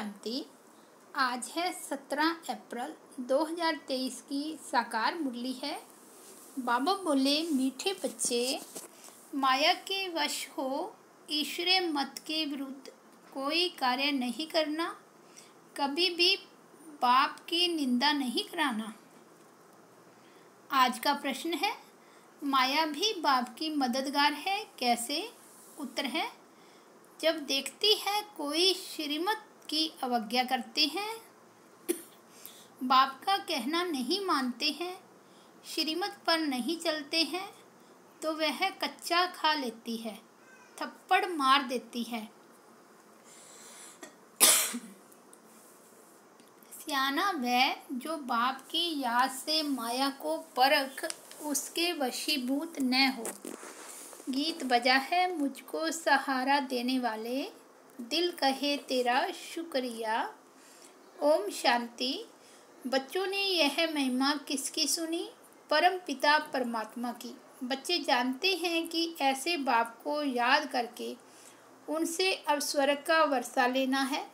शांति। आज है 17 अप्रैल 2023 की साकार मुरली है। बाबा बोले, मीठे बच्चे, माया के वश हो ईश्वरीय मत के विरुद्ध कोई कार्य नहीं करना, कभी भी बाप की निंदा नहीं कराना। आज का प्रश्न है, माया भी बाप की मददगार है, कैसे? उत्तर है, जब देखती है कोई श्रीमत की अवज्ञा करते हैं, बाप का कहना नहीं मानते हैं, श्रीमत पर नहीं चलते हैं, तो वह कच्चा खा लेती है, थप्पड़ मार देती है। सियाना वह जो बाप की याद से माया को परख उसके वशीभूत न हो। गीत बजा है मुझको सहारा देने वाले, दिल कहे तेरा शुक्रिया। ओम शांति। बच्चों ने यह महिमा किसकी सुनी? परम पिता परमात्मा की। बच्चे जानते हैं कि ऐसे बाप को याद करके उनसे अब स्वर्ग का वर्षा लेना है।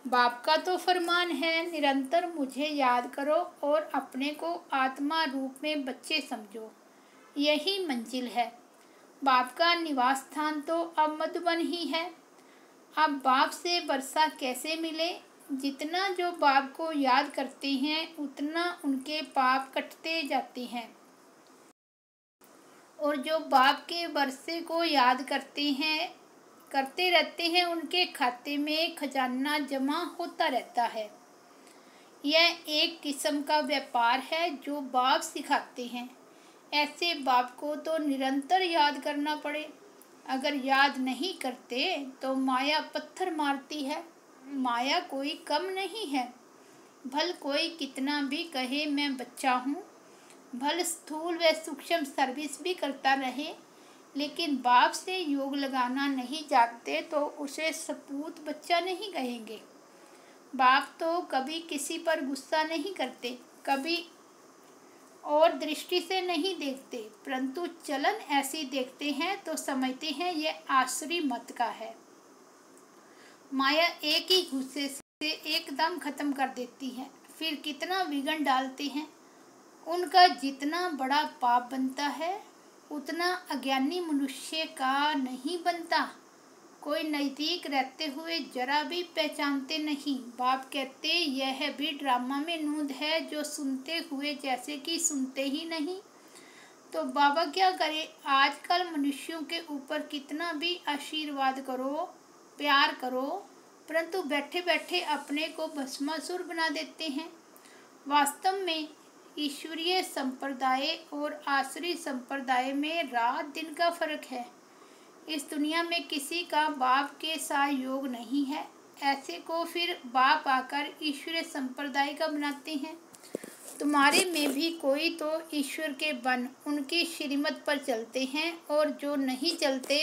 बाप का तो फरमान है, निरंतर मुझे याद करो और अपने को आत्मा रूप में बच्चे समझो, यही मंजिल है। बाप का निवास स्थान तो अब मधुबन ही है। अब बाप से वर्षा कैसे मिले? जितना जो बाप को याद करते हैं उतना उनके पाप कटते जाते हैं, और जो बाप के वर्षे को याद करते रहते हैं उनके खाते में खजाना जमा होता रहता है। यह एक किस्म का व्यापार है जो बाप सिखाते हैं। ऐसे बाप को तो निरंतर याद करना पड़े। अगर याद नहीं करते तो माया पत्थर मारती है। माया कोई कम नहीं है। भल कोई कितना भी कहे मैं बच्चा हूँ, भल स्थूल व सूक्ष्म सर्विस भी करता रहे, लेकिन बाप से योग लगाना नहीं जानते तो उसे सपूत बच्चा नहीं कहेंगे। बाप तो कभी किसी पर गुस्सा नहीं करते, कभी और दृष्टि से नहीं देखते, परंतु चलन ऐसी देखते हैं तो समझते हैं यह आसुरी मत का है। माया एक ही गुस्से से एकदम खत्म कर देती है, फिर कितना विघ्न डालते हैं। उनका जितना बड़ा पाप बनता है उतना अज्ञानी मनुष्य का नहीं बनता। कोई नज़दीक रहते हुए जरा भी पहचानते नहीं। बाप कहते यह भी ड्रामा में नूंद है जो सुनते हुए जैसे कि सुनते ही नहीं। तो बाबा क्या करे? आजकल मनुष्यों के ऊपर कितना भी आशीर्वाद करो, प्यार करो, परंतु बैठे बैठे अपने को भस्मासुर बना देते हैं। वास्तव में ईश्वरीय संप्रदाय और आसुरी संप्रदाय में रात दिन का फर्क है। इस दुनिया में किसी का बाप के साथ योग नहीं है। ऐसे को फिर बाप आकर ईश्वरीय संप्रदाय का बनाते हैं। तुम्हारे में भी कोई तो ईश्वर के बन उनकी श्रीमत पर चलते हैं, और जो नहीं चलते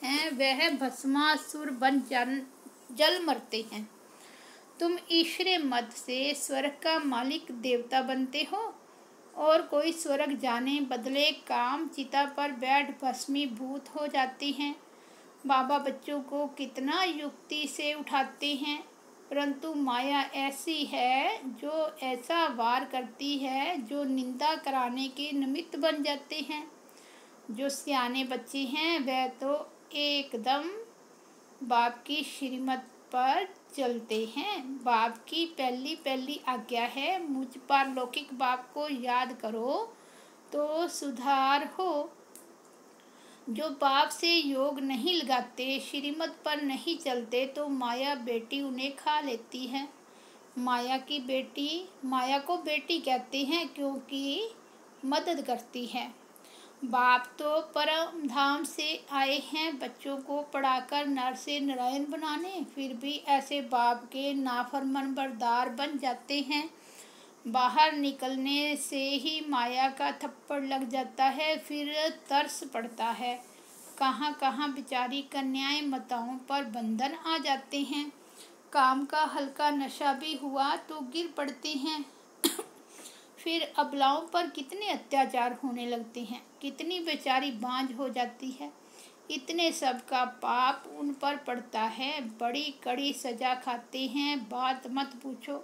हैं वह भस्मासुर बन जल मरते हैं। तुम ईश्वरीय मत से स्वर्ग का मालिक देवता बनते हो, और कोई स्वर्ग जाने बदले काम चिता पर बैठ भस्मीभूत हो जाते हैं। बाबा बच्चों को कितना युक्ति से उठाते हैं, परंतु माया ऐसी है जो ऐसा वार करती है जो निंदा कराने के निमित्त बन जाते हैं। जो सियाने बच्चे हैं वह तो एकदम बाप की श्रीमत पर चलते हैं। बाप की पहली पहली आज्ञा है, मुझ पारलौकिक बाप को याद करो तो सुधार हो। जो बाप से योग नहीं लगाते, श्रीमत पर नहीं चलते, तो माया बेटी उन्हें खा लेती है। माया को बेटी कहते हैं क्योंकि मदद करती है। बाप तो परम धाम से आए हैं बच्चों को पढ़ाकर नर से नारायण बनाने, फिर भी ऐसे बाप के नाफरमान बरदार बन जाते हैं। बाहर निकलने से ही माया का थप्पड़ लग जाता है, फिर तरस पड़ता है। कहाँ कहाँ बेचारी कन्याएं माताओं पर बंधन आ जाते हैं। काम का हल्का नशा भी हुआ तो गिर पड़ते हैं। फिर अबलाओं पर कितने अत्याचार होने लगते हैं, कितनी बेचारी बांझ हो जाती है। इतने सब का पाप उन पर पड़ता है, बड़ी कड़ी सजा खाते हैं, बात मत पूछो।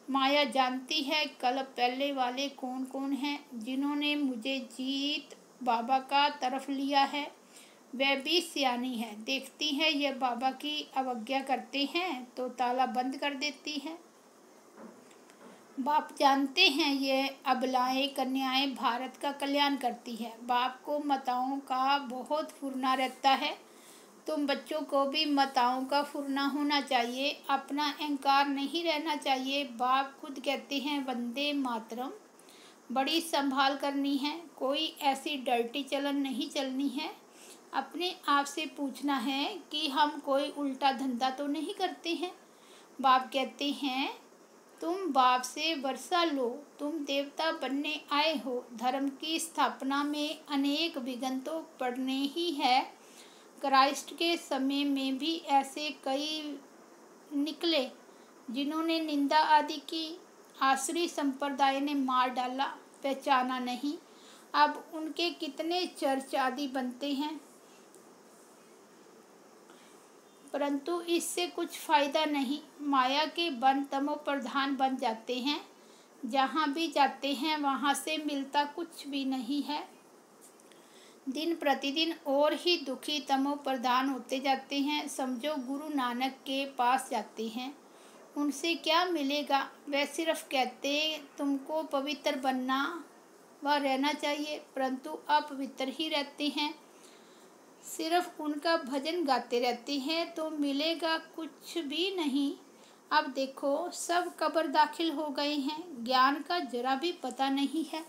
माया जानती है कल पहले वाले कौन कौन हैं जिन्होंने मुझे जीत बाबा का तरफ लिया है। वह भी सियानी है, देखती है यह बाबा की अवज्ञा करते हैं तो ताला बंद कर देती है। बाप जानते हैं ये अबलाएं कन्याएं भारत का कल्याण करती है। बाप को माताओं का बहुत फुरना रहता है। तुम बच्चों को भी माताओं का फुरना होना चाहिए, अपना अहंकार नहीं रहना चाहिए। बाप खुद कहते हैं वंदे मातरम। बड़ी संभाल करनी है, कोई ऐसी डर्टी चलन नहीं चलनी है। अपने आप से पूछना है कि हम कोई उल्टा धंधा तो नहीं करते हैं। बाप कहते हैं तुम बाप से वर्षा लो, तुम देवता बनने आए हो। धर्म की स्थापना में अनेक विघ्न तो पड़ने ही है। क्राइस्ट के समय में भी ऐसे कई निकले जिन्होंने निंदा आदि की। आसुरी संप्रदाय ने मार डाला, पहचाना नहीं। अब उनके कितने चर्च आदि बनते हैं, परंतु इससे कुछ फायदा नहीं। माया के बन तमो प्रधान बन जाते हैं, जहाँ भी जाते हैं वहाँ से मिलता कुछ भी नहीं है। दिन प्रतिदिन और ही दुखी तमो प्रधान होते जाते हैं। समझो गुरु नानक के पास जाते हैं, उनसे क्या मिलेगा। वे सिर्फ कहते तुमको पवित्र बनना व रहना चाहिए, परंतु अपवित्र ही रहते हैं। सिर्फ उनका भजन गाते रहते हैं तो मिलेगा कुछ भी नहीं। अब देखो सब कब्र दाखिल हो गए हैं, ज्ञान का जरा भी पता नहीं है।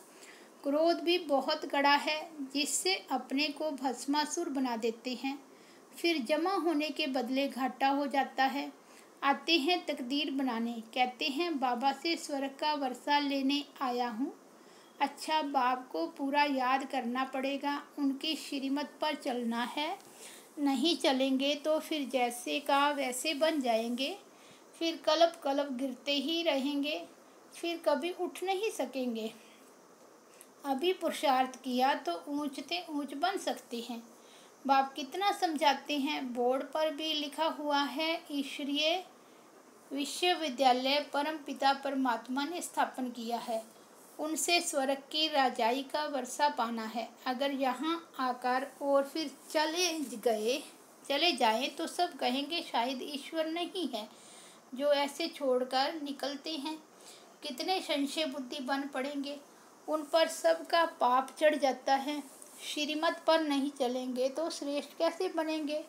क्रोध भी बहुत कड़ा है, जिससे अपने को भस्मासुर बना देते हैं। फिर जमा होने के बदले घाटा हो जाता है। आते हैं तकदीर बनाने, कहते हैं बाबा से स्वर्ग का वर्षा लेने आया हूँ। अच्छा, बाप को पूरा याद करना पड़ेगा, उनकी श्रीमत पर चलना है। नहीं चलेंगे तो फिर जैसे का वैसे बन जाएंगे, फिर कलप कलप गिरते ही रहेंगे, फिर कभी उठ नहीं सकेंगे। अभी पुरुषार्थ किया तो ऊंचते ऊंच बन सकते हैं। बाप कितना समझाते हैं, बोर्ड पर भी लिखा हुआ है ईश्वरीय विश्वविद्यालय परम पिता परमात्मा ने स्थापन किया है, उनसे स्वर्ग की राजाई का वर्षा पाना है। अगर यहाँ आकर और फिर चले जाएं तो सब कहेंगे शायद ईश्वर नहीं है जो ऐसे छोड़कर निकलते हैं। कितने संशय बुद्धि बन पड़ेंगे, उन पर सबका पाप चढ़ जाता है। श्रीमत पर नहीं चलेंगे तो श्रेष्ठ कैसे बनेंगे।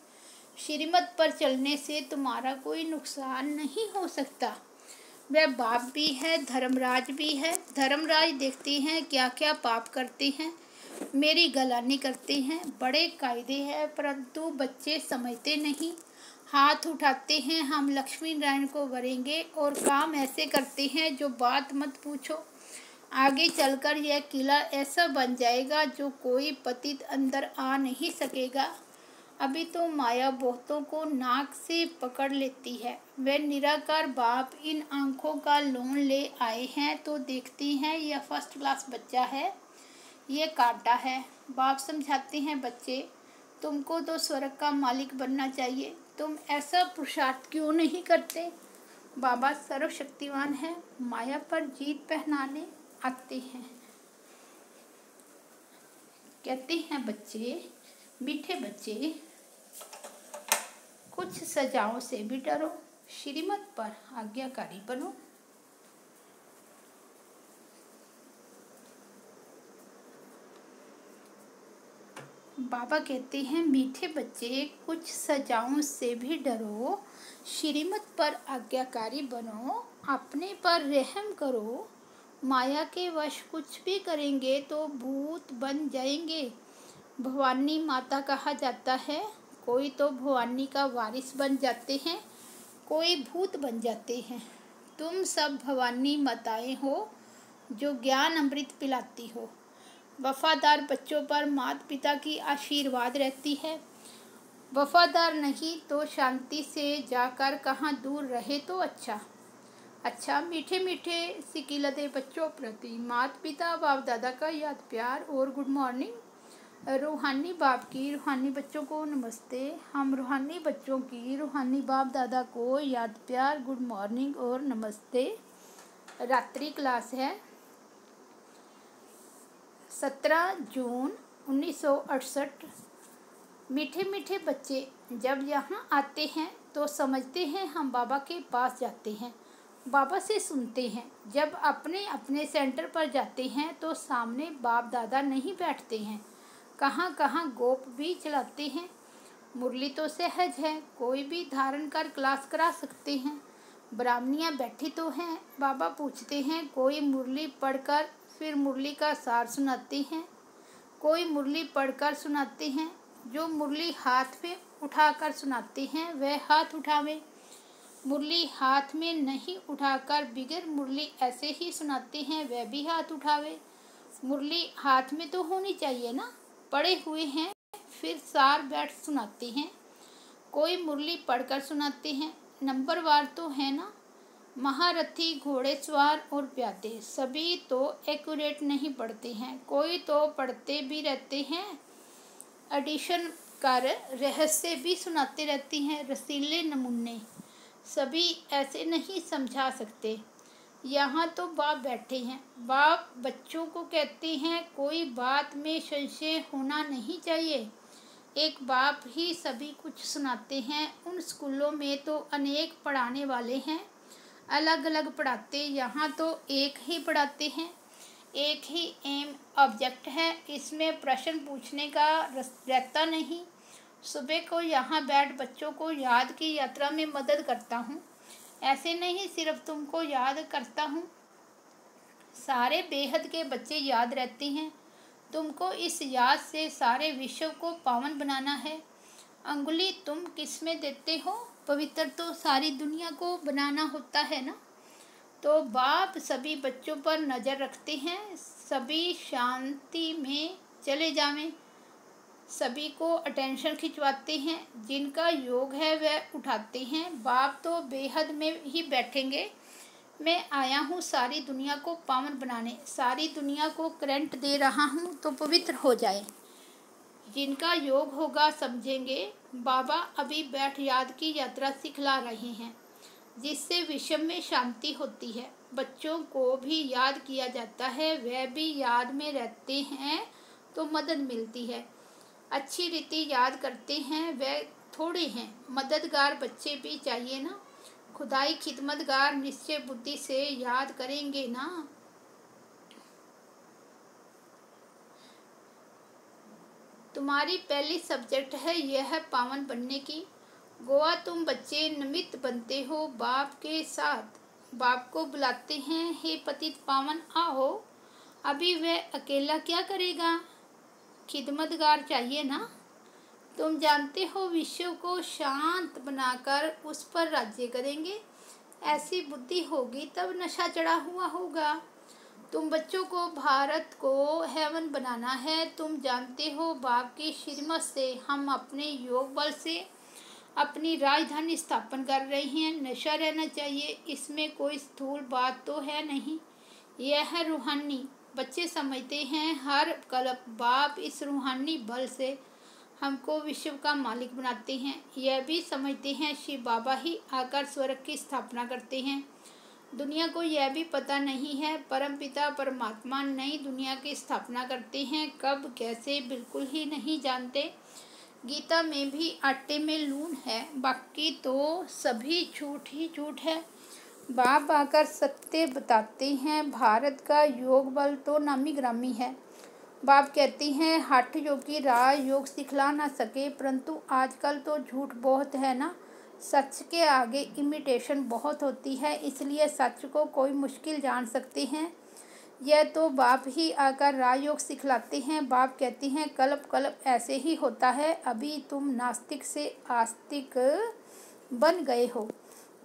श्रीमत पर चलने से तुम्हारा कोई नुकसान नहीं हो सकता। वह बाप भी है, धर्मराज भी है। धर्मराज देखते हैं क्या क्या पाप करते हैं, मेरी गलानी करते हैं। बड़े कायदे हैं, परंतु बच्चे समझते नहीं। हाथ उठाते हैं हम लक्ष्मी नारायण को वरेंगे और काम ऐसे करते हैं जो बात मत पूछो। आगे चलकर यह किला ऐसा बन जाएगा जो कोई पतित अंदर आ नहीं सकेगा। अभी तो माया बहुतों को नाक से पकड़ लेती है। वे निराकार बाप इन आँखों का लोन ले आए हैं तो देखती हैं यह फर्स्ट क्लास बच्चा है, ये कांटा है। बाप समझाते हैं बच्चे तुमको तो स्वर्ग का मालिक बनना चाहिए, तुम ऐसा पुरुषार्थ क्यों नहीं करते। बाबा सर्वशक्तिवान है, माया पर जीत पहनाने आते हैं। कहते हैं बच्चे, मीठे बच्चे, कुछ सजाओं से भी डरो, श्रीमत पर आज्ञाकारी बनो। बाबा कहते हैं मीठे बच्चे, कुछ सजाओं से भी डरो, श्रीमत पर आज्ञाकारी बनो। अपने पर रहम करो, माया के वश कुछ भी करेंगे तो भूत बन जाएंगे। भवानी माता कहा जाता है, कोई तो भवानी का वारिस बन जाते हैं, कोई भूत बन जाते हैं। तुम सब भवानी माताएं हो जो ज्ञान अमृत पिलाती हो। वफादार बच्चों पर माता पिता की आशीर्वाद रहती है। वफादार नहीं तो शांति से जाकर कहाँ दूर रहे तो अच्छा। मीठे मीठे सिकिलते बच्चों प्रति माता पिता बाप दादा का याद प्यार और गुड मॉर्निंग। रूहानी बाप की रूहानी बच्चों को नमस्ते। हम रूहानी बच्चों की रूहानी बाप दादा को याद प्यार गुड मॉर्निंग और नमस्ते। रात्रि क्लास है 17 जून 1968। मीठे मीठे बच्चे जब यहाँ आते हैं तो समझते हैं हम बाबा के पास जाते हैं, बाबा से सुनते हैं। जब अपने अपने सेंटर पर जाते हैं तो सामने बाप दादा नहीं बैठते हैं, कहाँ कहाँ गोप भी चलाते हैं। मुरली तो सहज है, कोई भी धारण कर क्लास करा सकते हैं। ब्राह्मणियाँ बैठी तो हैं, बाबा पूछते हैं कोई मुरली पढ़कर फिर मुरली का सार सुनाते हैं। कोई मुरली पढ़कर सुनाते हैं, जो मुरली हाथ में उठाकर सुनाते हैं वह हाथ उठावे। मुरली हाथ में नहीं उठाकर बिगर मुरली ऐसे ही सुनाते हैं वह भी हाथ उठावे। मुरली हाथ में तो होनी चाहिए ना, पढ़े हुए हैं फिर सार बैठ सुनाते हैं। कोई मुरली पढ़कर सुनाते हैं, नंबरवार तो है ना। महारथी घोड़ेसवार और प्यादे सभी तो एक्यूरेट नहीं पढ़ते हैं, कोई तो पढ़ते भी रहते हैं, एडिशन कर रहस्य भी सुनाते रहती हैं। रसीले नमूने सभी ऐसे नहीं समझा सकते। यहाँ तो बाप बैठे हैं, बाप बच्चों को कहते हैं कोई बात में संशय होना नहीं चाहिए। एक बाप ही सभी कुछ सुनाते हैं। उन स्कूलों में तो अनेक पढ़ाने वाले हैं, अलग अलग पढ़ाते, यहाँ तो एक ही पढ़ाते हैं। एक ही एम ऑब्जेक्ट है, इसमें प्रश्न पूछने का रहता नहीं। सुबह को यहाँ बैठ बच्चों को याद की यात्रा में मदद करता हूँ, ऐसे नहीं सिर्फ तुमको याद करता हूँ, सारे बेहद के बच्चे याद रहते हैं। तुमको इस याद से सारे विश्व को पावन बनाना है। अंगुली तुम किस में देते हो, पवित्र तो सारी दुनिया को बनाना होता है ना। तो बाप सभी बच्चों पर नज़र रखते हैं, सभी शांति में चले जावें। सभी को अटेंशन खिंचवाते हैं, जिनका योग है वह उठाते हैं। बाप तो बेहद में ही बैठेंगे। मैं आया हूँ सारी दुनिया को पावन बनाने, सारी दुनिया को करंट दे रहा हूँ तो पवित्र हो जाए। जिनका योग होगा समझेंगे। बाबा अभी बैठ याद की यात्रा सिखला रहे हैं, जिससे विश्व में शांति होती है। बच्चों को भी याद किया जाता है, वह भी याद में रहते हैं तो मदद मिलती है। अच्छी रीति याद करते हैं वह थोड़े हैं, मददगार बच्चे भी चाहिए ना। खुदाई खिदमतगार निश्चय बुद्धि से याद करेंगे ना। तुम्हारी पहली सब्जेक्ट है यह पावन बनने की। गोवा तुम बच्चे निमित्त बनते हो बाप के साथ। बाप को बुलाते हैं, हे पतित पावन आओ। अभी वह अकेला क्या करेगा, खिदमतगार चाहिए ना। तुम जानते हो विश्व को शांत बनाकर उस पर राज्य करेंगे। ऐसी बुद्धि होगी तब नशा चढ़ा हुआ होगा। तुम बच्चों को भारत को हेवन बनाना है। तुम जानते हो बाप की श्रीमत से हम अपने योग बल से अपनी राजधानी स्थापन कर रहे हैं। नशा रहना चाहिए, इसमें कोई स्थूल बात तो है नहीं। यह है रूहानी। बच्चे समझते हैं हर कल्प बाप इस रूहानी बल से हमको विश्व का मालिक बनाते हैं। यह भी समझते हैं शिव बाबा ही आकर स्वर्ग की स्थापना करते हैं। दुनिया को यह भी पता नहीं है परमपिता परमात्मा नई दुनिया की स्थापना करते हैं, कब कैसे बिल्कुल ही नहीं जानते। गीता में भी आटे में लून है, बाकी तो सभी झूठ ही झूठ है। बाप आकर सत्य बताते हैं, भारत का योग बल तो नामी ग्रामी है। बाप कहती हैं हठ योगी राज योग सिखला ना सके, परंतु आजकल तो झूठ बहुत है ना। सच के आगे इमिटेशन बहुत होती है, इसलिए सच को कोई मुश्किल जान सकते हैं। यह तो बाप ही आकर राजयोग सिखलाते हैं। बाप कहती हैं कल्प कल्प ऐसे ही होता है, अभी तुम नास्तिक से आस्तिक बन गए हो।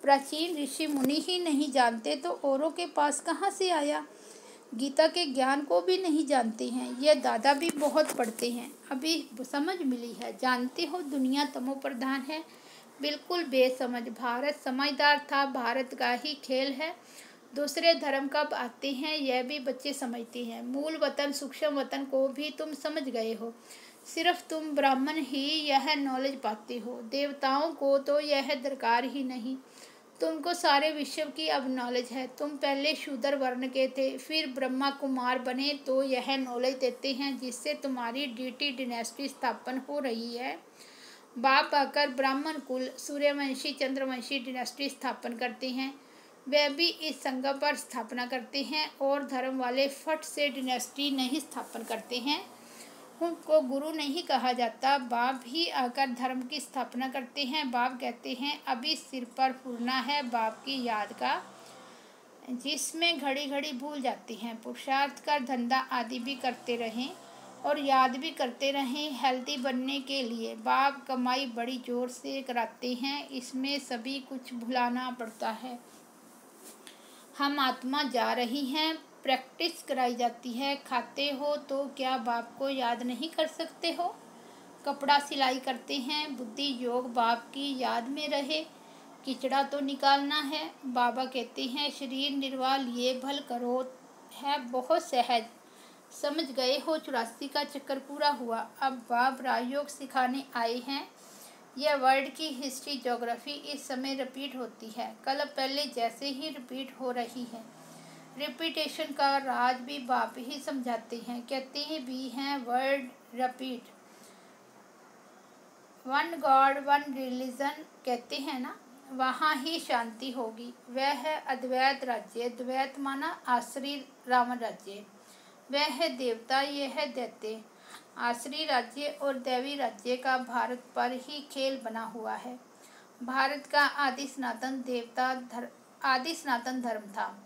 प्राचीन ऋषि मुनि ही नहीं जानते तो औरों के पास कहाँ से आया। गीता के ज्ञान को भी नहीं जानते हैं। यह दादा भी बहुत पढ़ते हैं, अभी समझ मिली है। जानते हो दुनिया तमो प्रधान है, बिल्कुल बेसमझ। भारत समझदार था, भारत का ही खेल है। दूसरे धर्म कब आते हैं यह भी बच्चे समझते हैं। मूल वतन सूक्ष्म वतन को भी तुम समझ गए हो। सिर्फ तुम ब्राह्मण ही यह नॉलेज पाते हो, देवताओं को तो यह दरकार ही नहीं। तुमको सारे विश्व की अब नॉलेज है। तुम पहले शूद्र वर्ण के थे, फिर ब्रह्मा कुमार बने, तो यह नॉलेज देते हैं जिससे तुम्हारी डीटी डिनेस्टी स्थापन हो रही है। बाप आकर ब्राह्मण कुल, सूर्यवंशी, चंद्रवंशी डिनेस्टी स्थापन करते हैं। वे भी इस संगम पर स्थापना करते हैं और धर्म वाले फट से डिनेस्टी नहीं स्थापन करते हैं। उनको गुरु नहीं कहा जाता, बाप ही आकर धर्म की स्थापना करते हैं। बाप कहते हैं अभी सिर पर फूलना है बाप की याद का, जिसमें घड़ी घड़ी भूल जाती हैं। पुरुषार्थ का धंधा आदि भी करते रहें और याद भी करते रहें हेल्दी बनने के लिए। बाप कमाई बड़ी जोर से कराते हैं, इसमें सभी कुछ भुलाना पड़ता है। हम आत्मा जा रही हैं, प्रैक्टिस कराई जाती है। खाते हो तो क्या बाप को याद नहीं कर सकते हो? कपड़ा सिलाई करते हैं, बुद्धि योग बाप की याद में रहे। किचड़ा तो निकालना है। बाबा कहते हैं शरीर निर्वाह लिए भल करो है बहुत सहज। समझ गए हो 84 का चक्कर पूरा हुआ। अब बाप राजयोग सिखाने आए हैं। यह वर्ल्ड की हिस्ट्री ज्योग्राफी इस समय रिपीट होती है, कल पहले जैसे ही रिपीट हो रही है। रिपीटेशन का राज भी बाप ही समझाते हैं, कहते हैं भी हैं word repeat, one God one religion कहते हैं ना, वहाँ ही शांति होगी। वह है अद्वैत राज्य, द्वैत माना आश्री रावण राज्य। वह है देवता, यह है दैत्य। आश्री राज्य और दैवी राज्य का भारत पर ही खेल बना हुआ है। भारत का आदि सनातन धर्म था,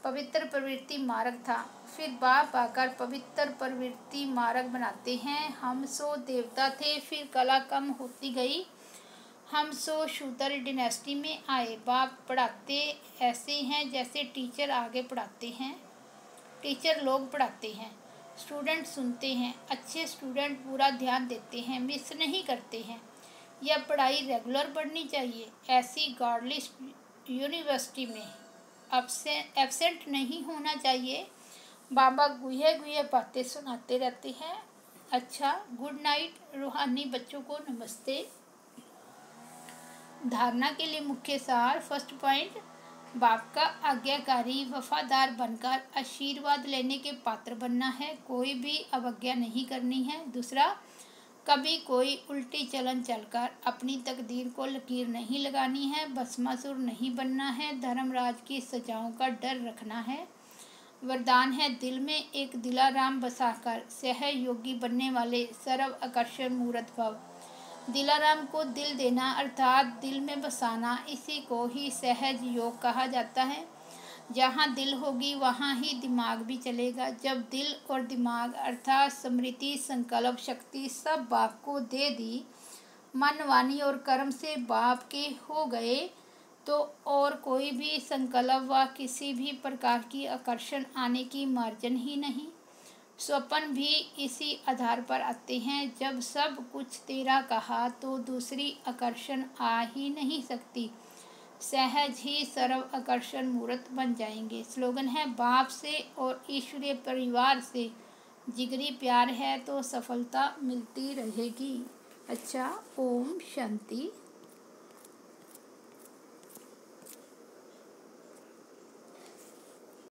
पवित्र प्रवृत्ति मार्ग था। फिर बाप आकर पवित्र प्रवृत्ति मार्ग बनाते हैं। हम सो देवता थे, फिर कला कम होती गई, हम सो शूद्र डिनेस्टी में आए। बाप पढ़ाते ऐसे हैं जैसे टीचर आगे पढ़ाते हैं, टीचर लोग पढ़ाते हैं, स्टूडेंट सुनते हैं। अच्छे स्टूडेंट पूरा ध्यान देते हैं, मिस नहीं करते हैं। यह पढ़ाई रेगुलर पढ़नी चाहिए। ऐसी गॉडली यूनिवर्सिटी में एब्सेंट नहीं होना चाहिए। बाबा गुहे बातें सुनाते रहते हैं। अच्छा, गुड नाइट। रूहानी बच्चों को नमस्ते। धारणा के लिए मुख्य सार। फर्स्ट पॉइंट, बाप का आज्ञाकारी वफादार बनकर आशीर्वाद लेने के पात्र बनना है, कोई भी अवज्ञा नहीं करनी है। दूसरा, कभी कोई उल्टी चलन चलकर अपनी तकदीर को लकीर नहीं लगानी है, भस्मासुर नहीं बनना है, धर्मराज की सजाओं का डर रखना है। वरदान है दिल में एक दिलाराम बसाकर सहयोगी बनने वाले सर्व आकर्षण मूर्त भव। दिलाराम को दिल देना अर्थात दिल में बसाना, इसी को ही सहज योग कहा जाता है। जहाँ दिल होगी वहाँ ही दिमाग भी चलेगा। जब दिल और दिमाग अर्थात स्मृति संकल्प शक्ति सब बाप को दे दी, मन वाणी और कर्म से बाप के हो गए, तो और कोई भी संकल्प व किसी भी प्रकार की आकर्षण आने की मार्जन ही नहीं। स्वप्न भी इसी आधार पर आते हैं। जब सब कुछ तेरा कहा तो दूसरी आकर्षण आ ही नहीं सकती, सहज ही सर्व आकर्षण मूर्त बन जाएंगे। स्लोगन है बाप से और ईश्वरीय परिवार से जिगरी प्यार है तो सफलता मिलती रहेगी। अच्छा, ओम शांति।